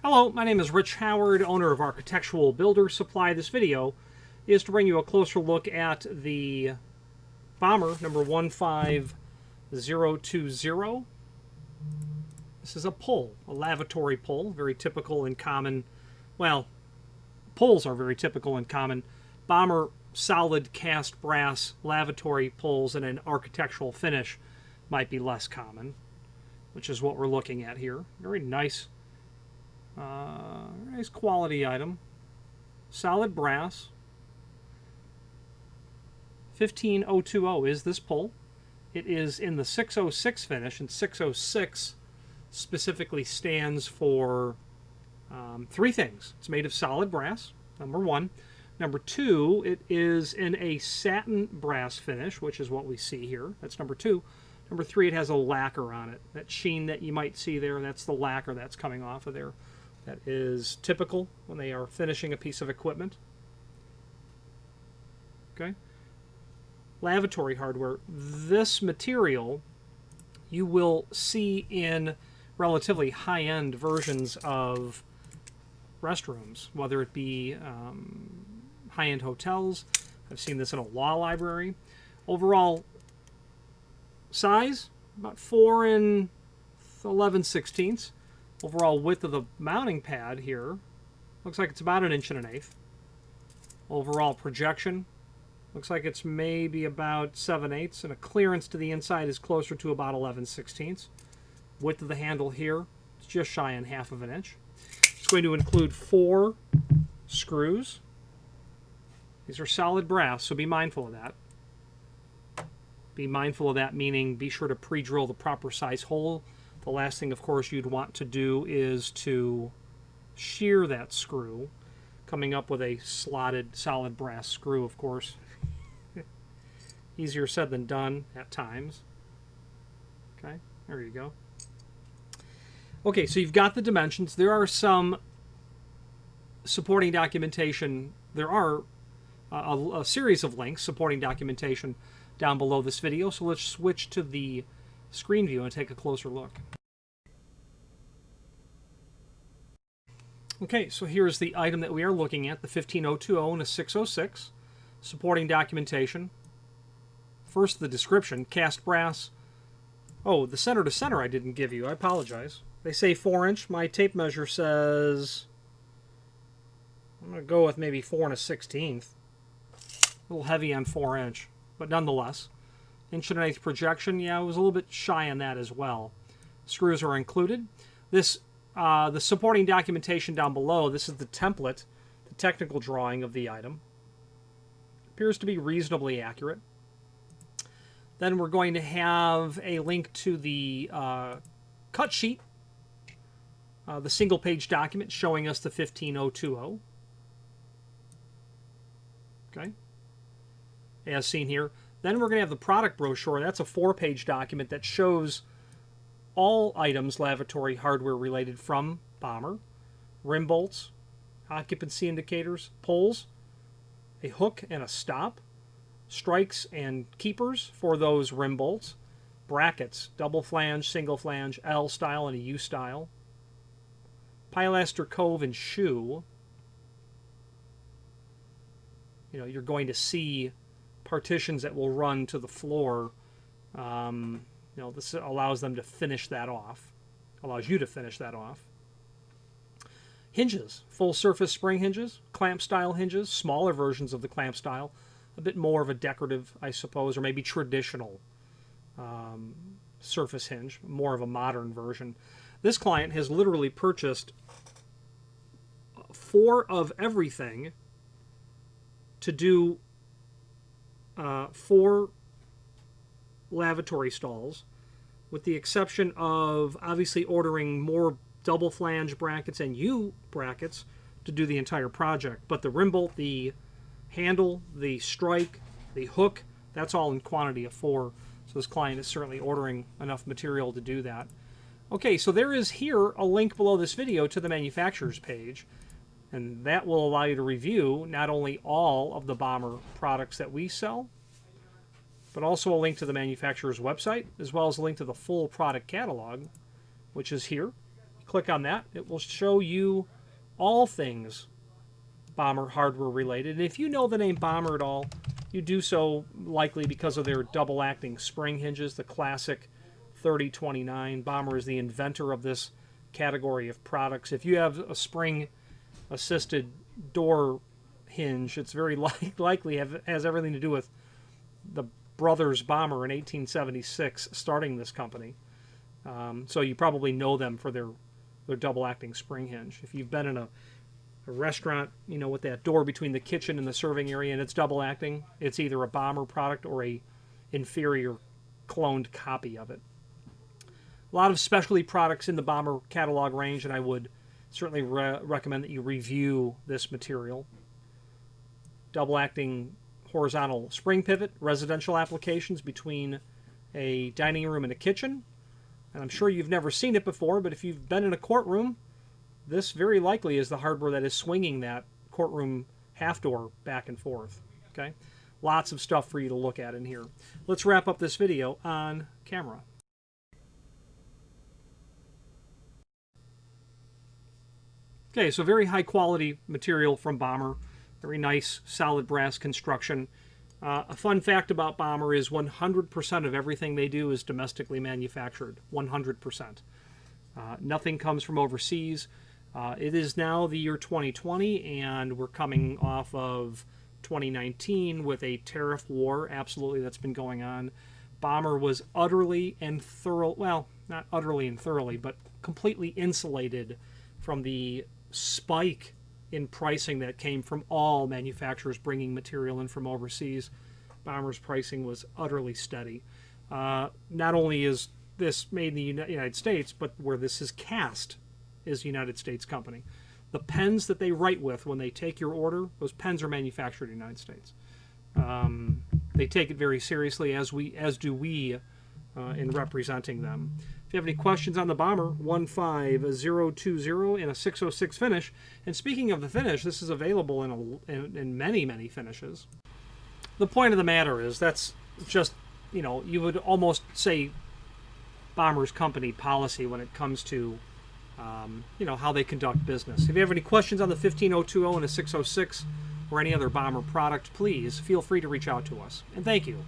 Hello, my name is Rich Howard, owner of Architectural Builder Supply. This video is to bring you a closer look at the Bommer number 15020. This is a pull, a lavatory pull, very typical and common. Well, pulls are very typical and common. Bommer solid cast brass lavatory pulls in an architectural finish might be less common, which is what we're looking at here. Very nice. Nice quality item. Solid brass. 15020 is this pull. It is in the 606 finish, and 606 specifically stands for three things. It's made of solid brass, number one. Number two, it is in a satin brass finish, which is what we see here. That's number two. Number three, it has a lacquer on it. That sheen that you might see there, that's the lacquer that's coming off of there. That is typical when they are finishing a piece of equipment. Okay. Lavatory hardware. This material you will see in relatively high-end versions of restrooms, whether it be high-end hotels. I've seen this in a law library. Overall size, about 4 11/16. Overall width of the mounting pad here looks like it's about 1.1 inches. Overall projection looks like it's maybe about 7/8, and a clearance to the inside is closer to about 11/16. Width of the handle here is just shy on 1/2 inch. It's going to include 4 screws. These are solid brass, so be mindful of that. Be mindful of that, meaning be sure to pre-drill the proper size hole. The last thing, of course, you'd want to do is to shear that screw, coming up with a slotted solid brass screw, of course. Easier said than done at times. Okay, there you go. Okay, so you've got the dimensions. There are some supporting documentation. There are a series of links supporting documentation down below this video. So let's switch to the screen view and take a closer look. Okay, so here's the item that we are looking at, the 15020 and a 606. Supporting documentation. First, the description, cast brass. Oh, the center to center I didn't give you. I apologize. They say 4 inch. My tape measure says, I'm going to go with maybe 4 1/16. A little heavy on 4 inch, but nonetheless. 1.1 inch projection, yeah, it was a little bit shy on that as well. Screws are included. This, the supporting documentation down below, this is the template, the technical drawing of the item. Appears to be reasonably accurate. Then we're going to have a link to the cut sheet, the single-page document showing us the 15020. Okay, as seen here. Then we're going to have the product brochure. That's a 4-page document that shows all items lavatory hardware related from Bommer. Rim bolts, occupancy indicators, pulls, a hook and a stop, strikes and keepers for those rim bolts, brackets, double flange, single flange, L style and a U style, pilaster cove and shoe. You know, you're going to see partitions that will run to the floor. You know, this allows them to finish that off. Allows you to finish that off. Hinges, full surface spring hinges, clamp style hinges, smaller versions of the clamp style, a bit more of a decorative, I suppose, or maybe traditional surface hinge, more of a modern version. This client has literally purchased 4 of everything to do 4 lavatory stalls, with the exception of obviously ordering more double flange brackets and U brackets to do the entire project. But the rim bolt, the handle, the strike, the hook, that's all in quantity of 4. So this client is certainly ordering enough material to do that. Okay, so there is here a link below this video to the manufacturer's page, and that will allow you to review not only all of the Bommer products that we sell, but also a link to the manufacturer's website, as well as a link to the full product catalog, which is here. You click on that. It will show you all things Bommer hardware related. And if you know the name Bommer at all, you do so likely because of their double acting spring hinges, the classic 3029. Bommer is the inventor of this category of products. If you have a spring assisted door hinge, it's very likely has everything to do with the brothers Bommer in 1876 starting this company. So you probably know them for their double acting spring hinge. If you've been in a restaurant, you know, with that door between the kitchen and the serving area and it's double acting, it's either a Bommer product or a inferior cloned copy of it. A lot of specialty products in the Bommer catalog range, and I would certainly recommend that you review this material. Double acting horizontal spring pivot, residential applications between a dining room and a kitchen. And I'm sure you've never seen it before, but if you've been in a courtroom, this very likely is the hardware that is swinging that courtroom half door back and forth. Okay, lots of stuff for you to look at in here. Let's wrap up this video on camera. Okay, so very high quality material from Bommer. Very nice solid brass construction. A fun fact about Bommer is 100% of everything they do is domestically manufactured. 100%. Nothing comes from overseas. It is now the year 2020, and we're coming off of 2019 with a tariff war, absolutely, that's been going on. Bommer was utterly and thoroughly, well, not utterly and thoroughly, but completely insulated from the spike in pricing that came from all manufacturers bringing material in from overseas. Bommer's pricing was utterly steady. Not only is this made in the United States, but where this is cast is a United States company. The pens that they write with when they take your order, those pens are manufactured in the United States. They take it very seriously, as do we in representing them. If you have any questions on the Bommer, 15020 in a 606 finish. And speaking of the finish, this is available in many, many finishes. The point of the matter is that's just, you know, you would almost say Bommer's company policy when it comes to you know, how they conduct business. If you have any questions on the 15020 and a 606 or any other Bommer product, please feel free to reach out to us. And thank you.